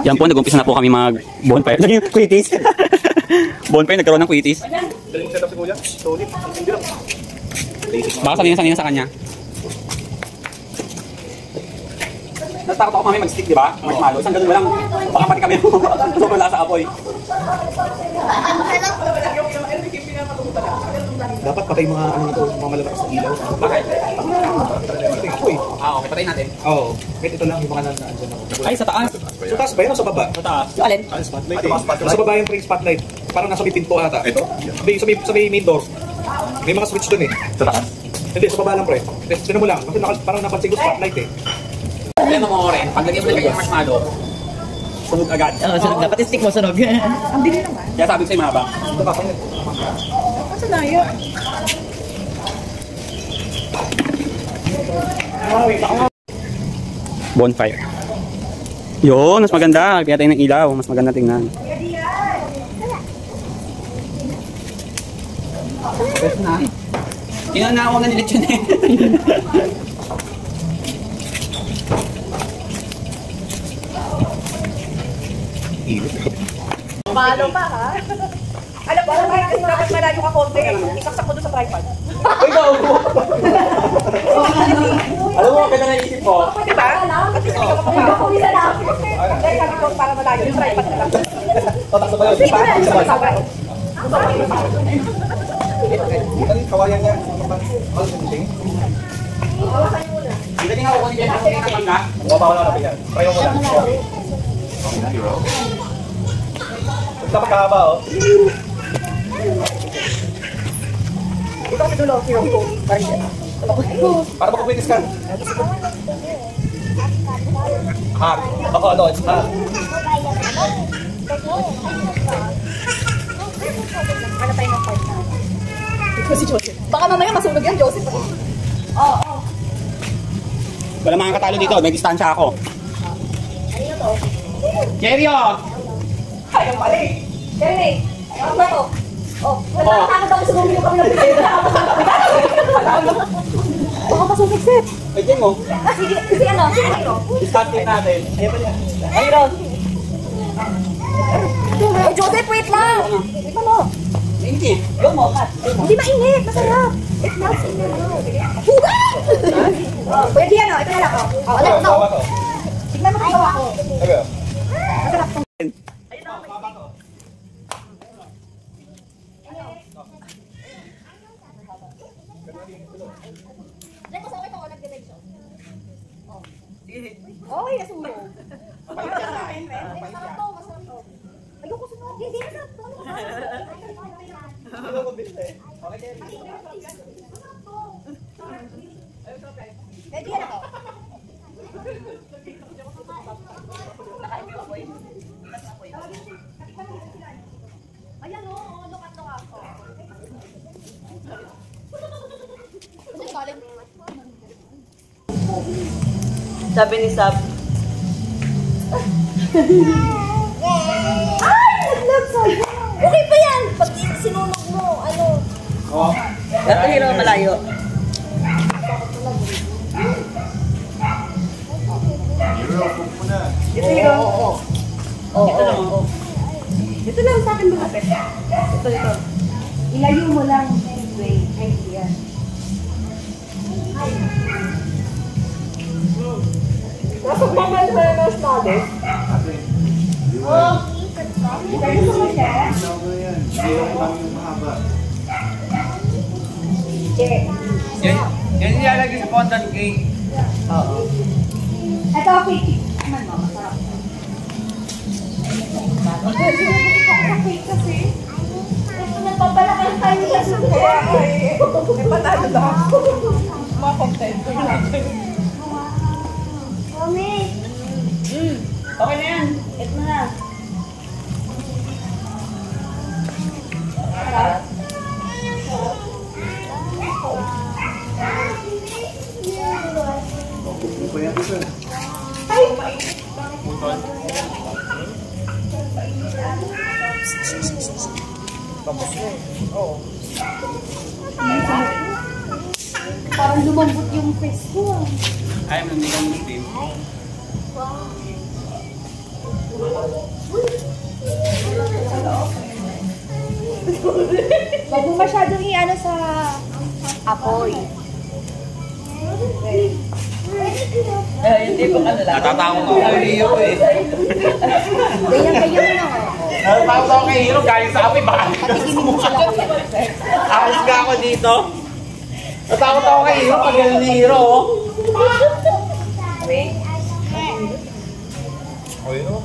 Yan po, nag-umpisa na po kami mag-bonfire. Naging quitis. Bonfire, nagkaroon ng quitis. Daling setup si Kuya. Solid. Hindi lang. Baka sanina sa kanya. Natakot ako kami mag-stick, di ba? Marshmallow. Isang ganun lang. Baka pati kami. Sobrang lasa apoy. Dapat patay mga ano nito, mga malalakas sa ilaw. Bakit? Uy. Okay, patayin natin. Oo. Wait, ito lang yung mga nandaan dyan ako. Ay, sa taas. Sa taas ba yun o sa baba? Sa taas. Yung alin? Spotlight eh. Sa baba yung free spotlight. Parang nasa may pinto ata. Ito? Sa may main door. May mga switch dun eh. Sa taas? Hindi, sa baba lang pre. Tinan mo lang. Kasi parang napansin ko spotlight eh. Alam mo rin, pag lagyan mo na yung marshmallow, sunog agad. Oo, sunog na. Pati stick mo, sunog. Ang bili naman. Kaya sabi ko sa'yo mabang. Ito ka, pangit. Kasi na yun. Bonfire. Yun, mas maganda. Kaya tayo ng ilaw, mas maganda tingnan. Pwede na. Inanawa na nilit yun eh. Malo pa ha? Alam mo, dapat malayo ka konti. Isaksak mo doon sa tripod. Uy, gago! Alam mo, ganda na isip ko. Di ba? Kasi hindi ka mapapakaw. Dahil kami ko para malayo yung tripod na lang. Tatak sa bayo. Di ba? Sabay. Ano yung kawayan niya? Ano yung ting? Hindi nga ako kung hindi ako nakapangga. Mabawala na yan. Try mo lang. Dapat kahaba oh. Ito kasi dulo. Para makapwitis ka. Hard. Ako ano, it's hard. Ano tayo ng part na? Ito si Joseph. Baka mamaya masunog yan, Joseph. Oo. Wala mga katalo dito, may distansya ako. Ano to? Cherry oh! Ayaw mali. Jeremy, ano ba to? Oh, nagkakano daw sa bumili kami ng bigay. Baka pasumik, Seth. Pwede mo. Sige, ano? Distansya natin. Ayun. Oh, Joseph, wait lang. Wait mo. Hindi. Yung mo, kat. Hindi mainit, masarap. It melts in your mouth. Huwag! Pwede ano, ito na lang. Oh, ano ito? Tignan mo kung gawa ko. Masarap to. Okay, nasunog. Masarap to, masarap to. Ayoko sunog. Hindi, masarap to. Pwede yan ako. Ayan o, lukat-luk ako. Sabi ni Sab. Ay! Okay pa yan! Pag sinunog mo, ano? Oo. Dato hiro malayo. Ito hiro. Oh, ito lang. Ito lang sa akin malapit. Ito. Ilayo mo lang. Anyway, idea. Nasa pamal na yung marshmallow. Oh, ilayo mo siya. Yan nilalagay sa fondant cake. Oo. Ito, cake. Aman mo, masarap. Cake kasi. Nagpapalakas tayo sa suko. May patalo lang. Mga content. Mami. Okay na yan. Ito na. Ay! Parang lumambot yung face ko. Ayaw mo hindi kang Muslim. Huwag mo masyadong i-ano sa apoy. Hindi pa ka na lang. Natatakot ako kay Hiro eh. Ganyan na. Natatakot ako kay Hiro galing sa apoy. Baka Patikimin mo sila kuya. alis ka ako dito. Natatakot ako kay Hiro pag ganun ni Hiro. Oh, yun o.